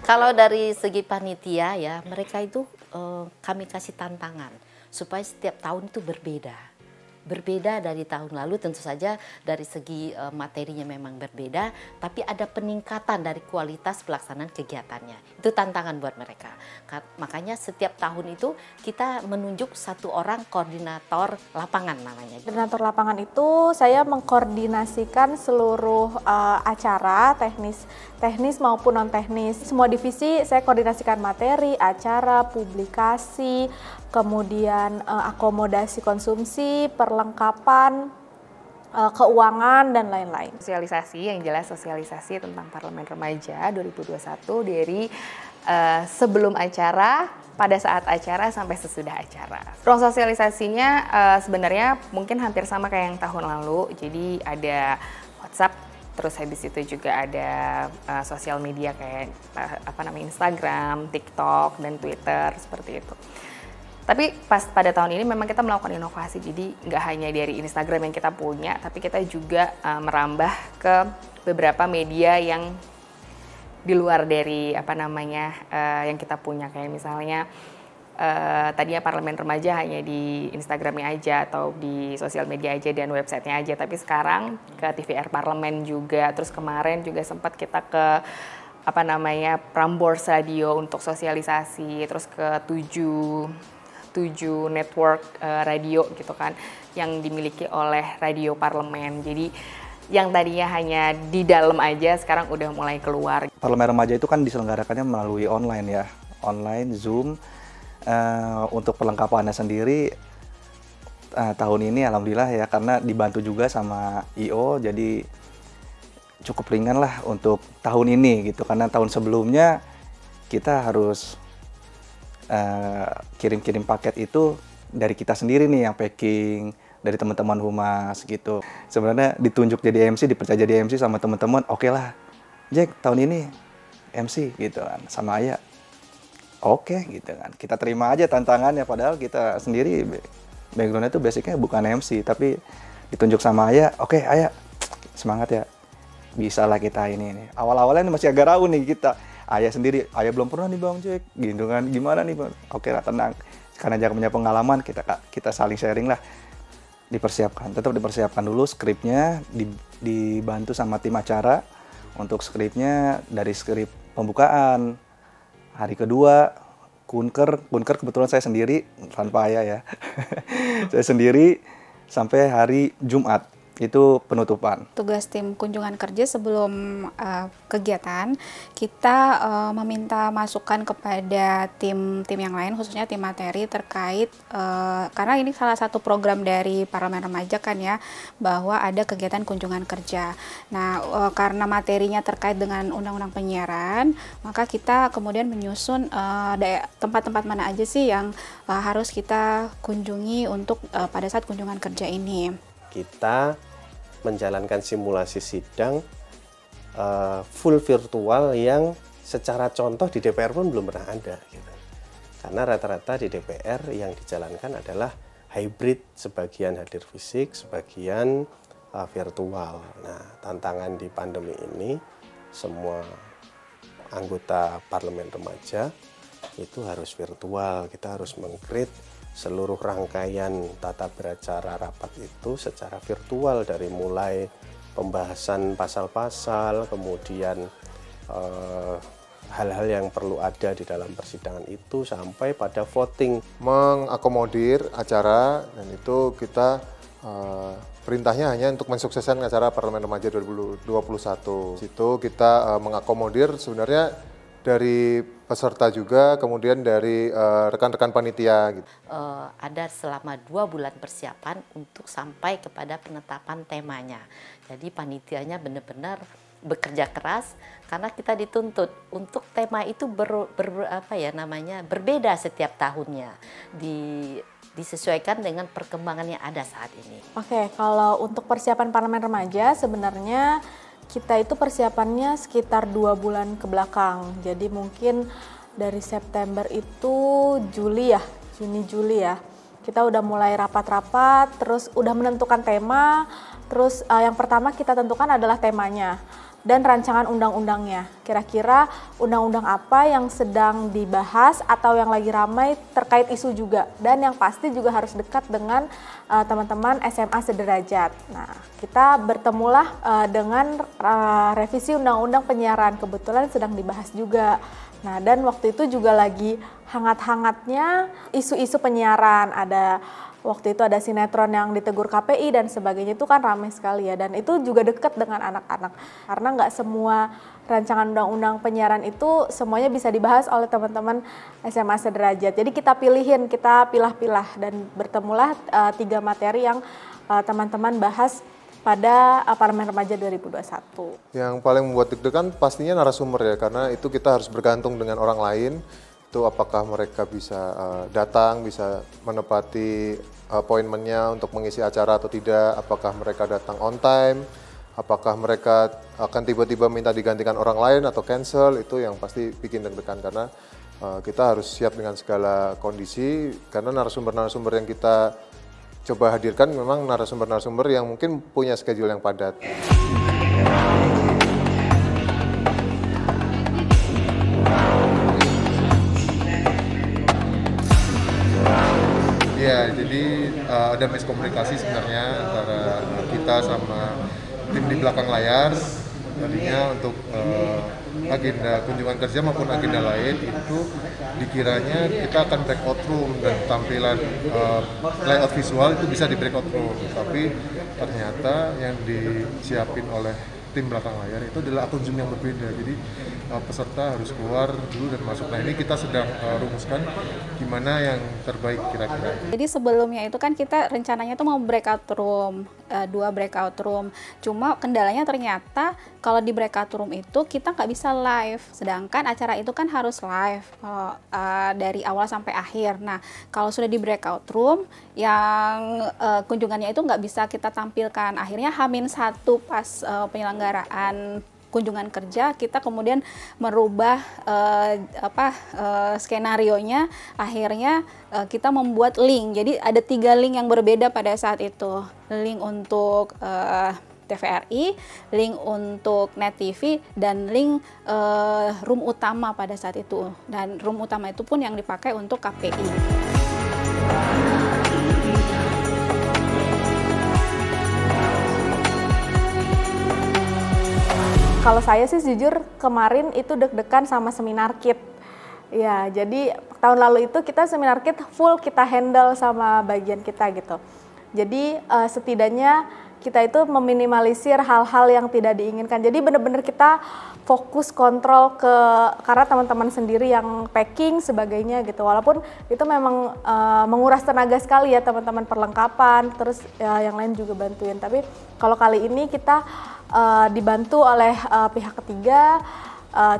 Kalau dari segi panitia ya, mereka itu kami kasih tantangan supaya setiap tahun itu berbeda. Berbeda dari tahun lalu, tentu saja dari segi materinya memang berbeda, tapi ada peningkatan dari kualitas pelaksanaan kegiatannya. Itu tantangan buat mereka. Makanya setiap tahun itu kita menunjuk satu orang koordinator lapangan namanya. Koordinator lapangan itu saya mengkoordinasikan seluruh acara, teknis maupun non-teknis. Semua divisi saya koordinasikan materi, acara, publikasi, kemudian akomodasi konsumsi, perlengkapan, keuangan, dan lain-lain. Sosialisasi, yang jelas sosialisasi tentang Parlemen Remaja 2021 dari sebelum acara, pada saat acara, sampai sesudah acara. Ruang sosialisasinya sebenarnya mungkin hampir sama kayak yang tahun lalu, jadi ada WhatsApp, terus habis itu juga ada sosial media kayak Instagram, TikTok, dan Twitter, seperti itu. Tapi pada tahun ini memang kita melakukan inovasi, jadi nggak hanya dari Instagram yang kita punya, tapi kita juga merambah ke beberapa media yang di luar dari yang kita punya, kayak misalnya tadinya Parlemen Remaja hanya di Instagramnya aja atau di sosial media aja dan websitenya aja, tapi sekarang ke TVR Parlemen juga, terus kemarin juga sempat kita ke Prambors Radio untuk sosialisasi, terus ke 7 network radio gitu kan yang dimiliki oleh Radio Parlemen. Jadi yang tadinya hanya di dalam aja sekarang udah mulai keluar. Parlemen Remaja itu kan diselenggarakannya melalui online ya, online Zoom. Untuk perlengkapannya sendiri tahun ini alhamdulillah ya, karena dibantu juga sama IO, jadi cukup ringan lah untuk tahun ini gitu, karena tahun sebelumnya kita harus kirim-kirim paket itu dari kita sendiri nih yang packing, dari teman-teman humas gitu. Sebenarnya ditunjuk jadi MC, dipercaya jadi MC sama teman-teman, oke lah Jack tahun ini MC gitu kan, sama Ayah oke gitu kan, kita terima aja tantangannya, padahal kita sendiri backgroundnya tuh basicnya bukan MC, tapi ditunjuk sama Ayah, oke Ayah semangat ya, bisa lah kita ini. Awal-awalnya masih agak ragu nih kita, Ayah sendiri, Ayah belum pernah nih Bang Jack, gitu kan, gimana nih Bang? Oke lah tenang, karena jangan punya pengalaman, kita saling sharing lah, tetap dipersiapkan dulu skripnya, dibantu sama tim acara untuk skripnya, dari skrip pembukaan, hari kedua kunker kebetulan saya sendiri tanpa Ayah ya, saya sendiri sampai hari Jumat. Itu penutupan. Tugas tim kunjungan kerja sebelum kegiatan, kita meminta masukan kepada tim yang lain, khususnya tim materi terkait, karena ini salah satu program dari Parlemen Remaja kan ya, bahwa ada kegiatan kunjungan kerja. Nah, karena materinya terkait dengan Undang-Undang Penyiaran, maka kita kemudian menyusun tempat-tempat mana aja sih yang harus kita kunjungi untuk pada saat kunjungan kerja ini. Kita menjalankan simulasi sidang full virtual yang secara contoh di DPR pun belum pernah ada gitu. Karena rata-rata di DPR yang dijalankan adalah hybrid, sebagian hadir fisik, sebagian virtual. Nah, tantangan di pandemi ini semua anggota Parlemen Remaja itu harus virtual, kita harus meng-create seluruh rangkaian tata beracara rapat itu secara virtual, dari mulai pembahasan pasal-pasal, kemudian hal-hal yang perlu ada di dalam persidangan itu, sampai pada voting. Mengakomodir acara, dan itu kita perintahnya hanya untuk mensukseskan acara Parlemen Remaja 2021. Situ kita mengakomodir sebenarnya dari peserta juga, kemudian dari rekan-rekan panitia. Gitu. Ada selama 2 bulan persiapan untuk sampai kepada penetapan temanya. Jadi panitianya benar-benar bekerja keras karena kita dituntut untuk tema itu berbeda setiap tahunnya, disesuaikan dengan perkembangan yang ada saat ini. Oke, kalau untuk persiapan Parlemen Remaja sebenarnya kita itu persiapannya sekitar 2 bulan ke belakang. Jadi mungkin dari September itu Juni Juli ya. Kita udah mulai rapat-rapat, terus udah menentukan tema. Terus yang pertama kita tentukan adalah temanya. dan rancangan undang-undangnya. Kira-kira undang-undang apa yang sedang dibahas atau yang lagi ramai terkait isu juga. Dan yang pasti juga harus dekat dengan teman-teman SMA sederajat. Nah, kita bertemulah dengan revisi undang-undang penyiaran, kebetulan sedang dibahas juga. Nah, dan waktu itu juga lagi hangat-hangatnya isu-isu penyiaran. Waktu itu ada sinetron yang ditegur KPI dan sebagainya, itu kan ramai sekali ya. Dan itu juga dekat dengan anak-anak. Karena nggak semua rancangan undang-undang penyiaran itu semuanya bisa dibahas oleh teman-teman SMA sederajat. Jadi kita pilah-pilah dan bertemulah 3 materi yang teman-teman bahas pada Parlemen Remaja 2021. Yang paling membuat deg-degan pastinya narasumber ya, karena itu kita harus bergantung dengan orang lain. Itu apakah mereka bisa datang, bisa menepati appointment-nya untuk mengisi acara atau tidak, apakah mereka datang on time, apakah mereka akan tiba-tiba minta digantikan orang lain atau cancel, itu yang pasti bikin deg-degan karena kita harus siap dengan segala kondisi, karena narasumber-narasumber yang kita coba hadirkan memang narasumber-narasumber yang mungkin punya schedule yang padat. Ya, jadi ada miskomunikasi sebenarnya antara kita sama tim di belakang layar. Tadinya untuk agenda kunjungan kerja maupun agenda lain itu dikiranya kita akan breakout room dan tampilan layout visual itu bisa di breakout room. Tapi ternyata yang disiapin oleh tim belakang layar itu adalah akun Zoom yang berbeda. Jadi peserta harus keluar dulu dan masuk. Nah, ini kita sedang rumuskan gimana yang terbaik kira-kira. Jadi sebelumnya itu kan kita rencananya tuh mau breakout room, 2 breakout room. Cuma kendalanya ternyata kalau di breakout room itu kita nggak bisa live. Sedangkan acara itu kan harus live dari awal sampai akhir. Nah, kalau sudah di breakout room yang kunjungannya itu nggak bisa kita tampilkan. Akhirnya H-1 pas penyelenggaraan kunjungan kerja, kita kemudian merubah skenarionya. Akhirnya kita membuat link. Jadi ada 3 link yang berbeda pada saat itu. Link untuk TVRI, link untuk Net TV, dan link room utama pada saat itu. Dan room utama itu pun yang dipakai untuk KPI. Kalau saya sih jujur kemarin itu deg-degan sama seminar kit. Ya, jadi tahun lalu itu kita seminar kit full kita handle sama bagian kita gitu. Jadi setidaknya kita itu meminimalisir hal-hal yang tidak diinginkan. Jadi benar-benar kita fokus kontrol karena teman-teman sendiri yang packing sebagainya gitu. Walaupun itu memang menguras tenaga sekali ya teman-teman, perlengkapan, terus yang lain juga bantuin. Tapi kalau kali ini kita dibantu oleh pihak ketiga,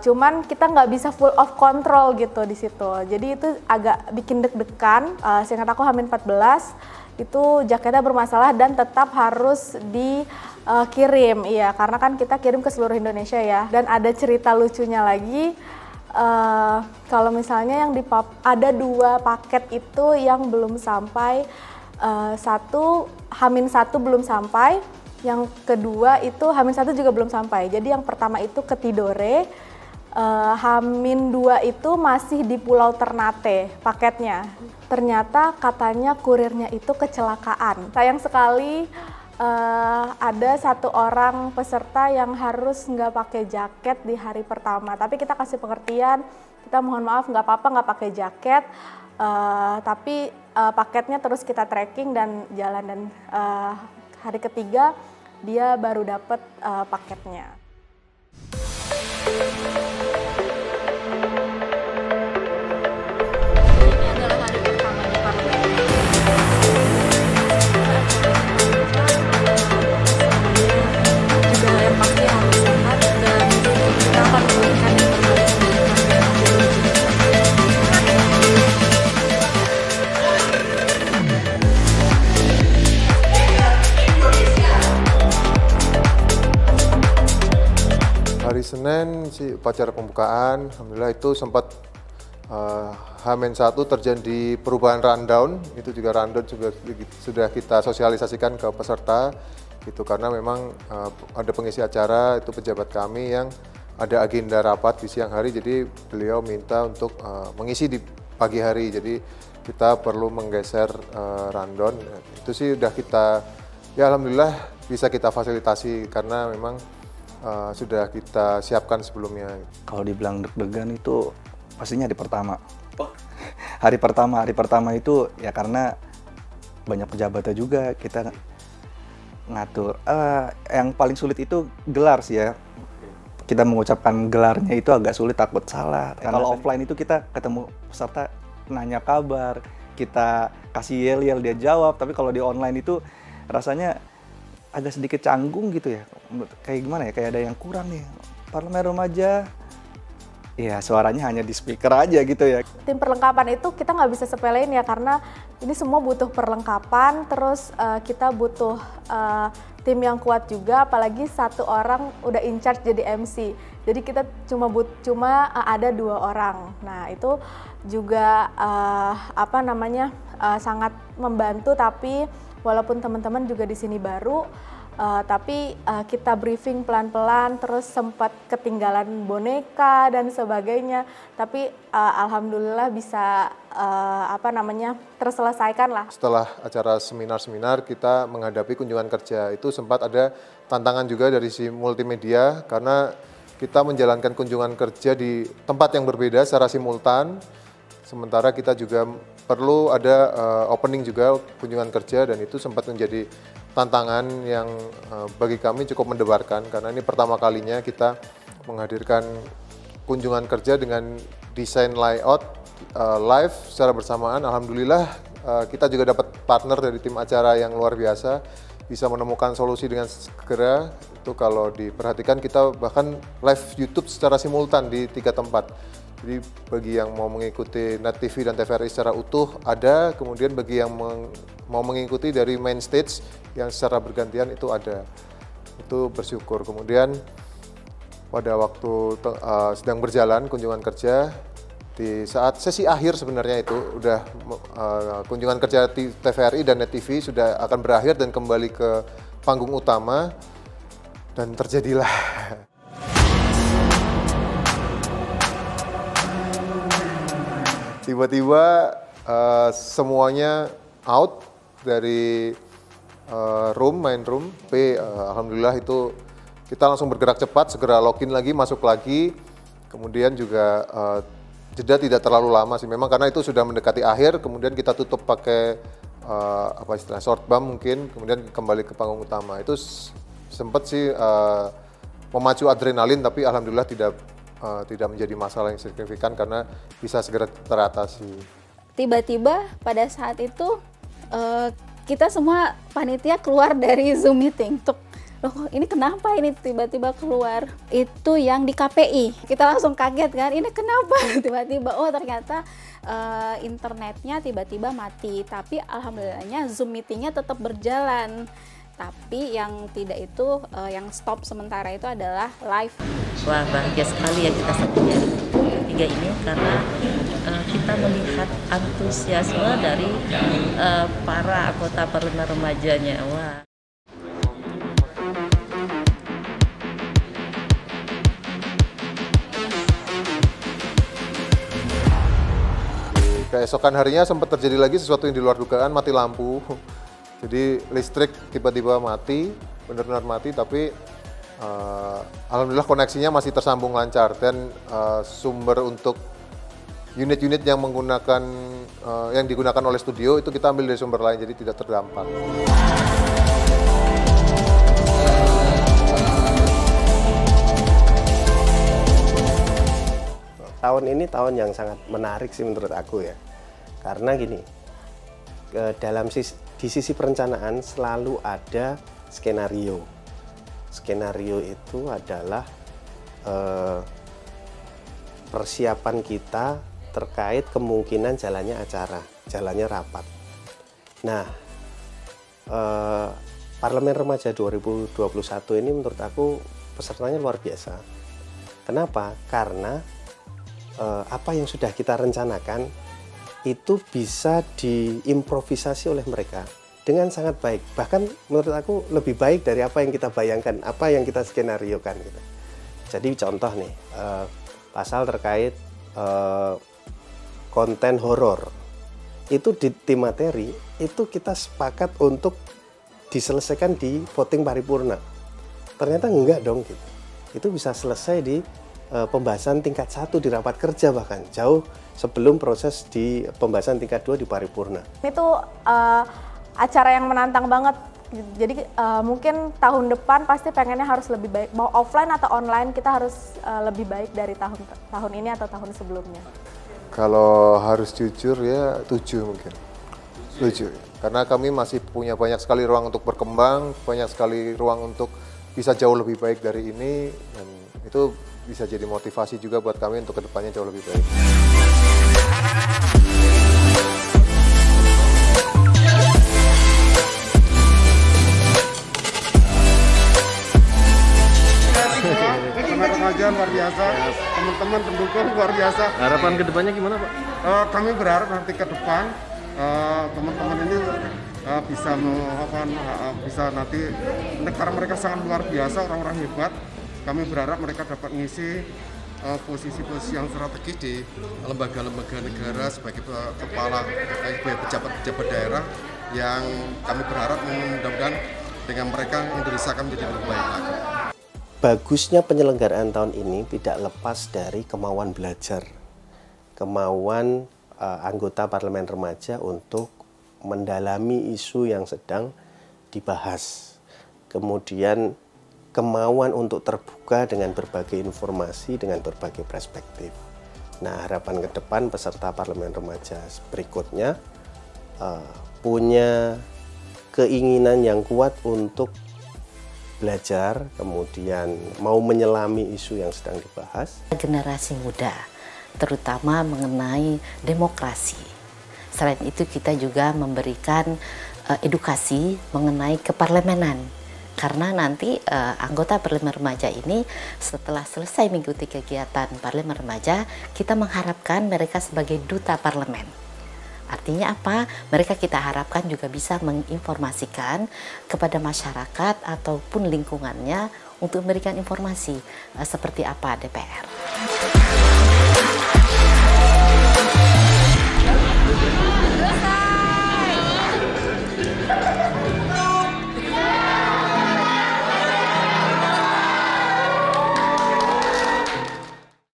cuman kita nggak bisa full of control gitu di situ. Jadi itu agak bikin deg-degan. Seingat aku H-14 itu jaketnya bermasalah dan tetap harus dikirim, iya, karena kan kita kirim ke seluruh Indonesia ya. Dan ada cerita lucunya lagi, kalau misalnya yang ada 2 paket itu yang belum sampai, H-1 belum sampai, yang kedua itu H-1 juga belum sampai. Jadi yang pertama itu ke Tidore, H-2 itu masih di Pulau Ternate paketnya. Ternyata katanya kurirnya itu kecelakaan. Sayang sekali ada 1 orang peserta yang harus nggak pakai jaket di hari pertama. Tapi kita kasih pengertian, kita mohon maaf nggak apa-apa nggak pakai jaket. Tapi paketnya terus kita tracking dan jalan, dan hari ketiga dia baru dapat paketnya. Hari Senin si upacara pembukaan, alhamdulillah itu sempat H-1 terjadi perubahan rundown. Itu juga rundown juga sudah kita sosialisasikan ke peserta. gitu, karena memang ada pengisi acara itu pejabat kami yang ada agenda rapat di siang hari, jadi beliau minta untuk mengisi di pagi hari, jadi kita perlu menggeser rundown. Itu sih udah kita, ya alhamdulillah bisa kita fasilitasi karena memang sudah kita siapkan sebelumnya. Kalau dibilang deg-degan itu pastinya hari pertama. Hari pertama itu ya karena banyak pejabatnya juga, kita ngatur. Yang paling sulit itu gelar sih ya. Kita mengucapkan gelarnya itu agak sulit, takut salah. Kalau offline itu kita ketemu peserta nanya kabar, kita kasih yel-yel dia jawab. Tapi kalau di online itu rasanya agak sedikit canggung gitu ya. Kayak gimana ya? Kayak ada yang kurang nih. Parlemen Remaja, ya suaranya hanya di speaker aja gitu ya. Tim perlengkapan itu kita nggak bisa sepelein ya, karena ini semua butuh perlengkapan, terus kita butuh tim yang kuat juga, apalagi satu orang udah in charge jadi MC. Jadi kita cuma ada 2 orang. Nah itu juga sangat membantu, tapi walaupun teman-teman juga di sini baru, tapi kita briefing pelan-pelan, terus sempat ketinggalan boneka dan sebagainya. Tapi alhamdulillah bisa terselesaikan lah. Setelah acara seminar-seminar, kita menghadapi kunjungan kerja. Itu sempat ada tantangan juga dari si multimedia, karena kita menjalankan kunjungan kerja di tempat yang berbeda secara simultan. Sementara kita juga perlu ada opening juga kunjungan kerja, dan itu sempat menjadi tantangan yang bagi kami cukup mendebarkan, karena ini pertama kalinya kita menghadirkan kunjungan kerja dengan desain layout live secara bersamaan. Alhamdulillah kita juga dapat partner dari tim acara yang luar biasa, bisa menemukan solusi dengan segera. Itu kalau diperhatikan kita bahkan live YouTube secara simultan di 3 tempat. Jadi bagi yang mau mengikuti Net TV dan TVRI secara utuh ada, kemudian bagi yang mau mengikuti dari main stage yang secara bergantian itu ada. Itu bersyukur. Kemudian pada waktu sedang berjalan kunjungan kerja, di saat sesi akhir sebenarnya itu udah kunjungan kerja TVRI dan Net TV sudah akan berakhir dan kembali ke panggung utama, dan terjadilah tiba-tiba semuanya out dari main room. Tapi alhamdulillah itu kita langsung bergerak cepat, segera login lagi, masuk lagi. Kemudian juga jeda tidak terlalu lama sih memang, karena itu sudah mendekati akhir. Kemudian kita tutup pakai short bump mungkin, kemudian kembali ke panggung utama. Itu sempat sih memacu adrenalin, tapi alhamdulillah tidak menjadi masalah yang signifikan karena bisa segera teratasi. Tiba-tiba pada saat itu kita semua panitia keluar dari Zoom meeting. Loh, ini kenapa ini tiba-tiba keluar? Itu yang di KPI. Kita langsung kaget kan, ini kenapa tiba-tiba? Oh ternyata internetnya tiba-tiba mati. Tapi alhamdulillahnya Zoom meetingnya tetap berjalan. Tapi yang tidak itu, yang stop sementara itu adalah live. Wah, bahagia sekali ya kita satunya tiga ini, karena kita melihat antusiasme dari para anggota parlemen remajanya. Wah. Keesokan harinya sempat terjadi lagi sesuatu yang di luar dugaan, mati lampu. Jadi listrik tiba-tiba mati, benar-benar mati, tapi alhamdulillah koneksinya masih tersambung lancar, dan sumber untuk unit-unit yang menggunakan yang digunakan oleh studio itu kita ambil dari sumber lain, jadi tidak terdampak. Tahun ini tahun yang sangat menarik sih menurut aku ya, karena gini, di sisi perencanaan selalu ada skenario. Skenario itu adalah persiapan kita terkait kemungkinan jalannya acara, jalannya rapat. Nah, Parlemen Remaja 2021 ini menurut aku pesertanya luar biasa. Kenapa? Karena apa yang sudah kita rencanakan itu bisa diimprovisasi oleh mereka dengan sangat baik. Bahkan menurut aku lebih baik dari apa yang kita bayangkan, apa yang kita skenariokan gitu. Jadi contoh nih, pasal terkait konten horor. Itu di tim materi, itu kita sepakat untuk diselesaikan di voting paripurna. Ternyata enggak dong gitu. Itu bisa selesai di pembahasan tingkat 1 di rapat kerja, bahkan jauh sebelum proses di pembahasan tingkat 2 di paripurna. Itu acara yang menantang banget. Jadi mungkin tahun depan pasti pengennya harus lebih baik. Mau offline atau online, kita harus lebih baik dari tahun ini atau tahun sebelumnya. Kalau harus jujur ya 7 mungkin. 7. Karena kami masih punya banyak sekali ruang untuk berkembang, banyak sekali ruang untuk bisa jauh lebih baik dari ini, dan itu bisa jadi motivasi juga buat kami untuk kedepannya jauh lebih baik. Remaja luar biasa, teman-teman pendukung luar biasa. Harapan kedepannya gimana Pak? Kami berharap nanti ke depan teman-teman ini bisa nanti, karena mereka sangat luar biasa, orang-orang hebat. Kami berharap mereka dapat mengisi posisi-posisi yang strategis di lembaga-lembaga negara sebagai kepala, sebagai pejabat-pejabat daerah, yang kami berharap mudah-mudahan dengan mereka Indonesia akan menjadi lebih baik lagi. Bagusnya penyelenggaraan tahun ini tidak lepas dari kemauan belajar, kemauan anggota parlemen remaja untuk mendalami isu yang sedang dibahas, kemudian kemauan untuk terbuka dengan berbagai informasi, dengan berbagai perspektif. Nah, harapan ke depan peserta parlemen remaja berikutnya punya keinginan yang kuat untuk belajar, kemudian mau menyelami isu yang sedang dibahas. Generasi muda, terutama mengenai demokrasi. Selain itu kita juga memberikan edukasi mengenai keparlemenan. Karena nanti anggota parlemen remaja ini setelah selesai mengikuti kegiatan parlemen remaja, kita mengharapkan mereka sebagai duta parlemen. Artinya apa? Mereka kita harapkan juga bisa menginformasikan kepada masyarakat ataupun lingkungannya untuk memberikan informasi seperti apa DPR.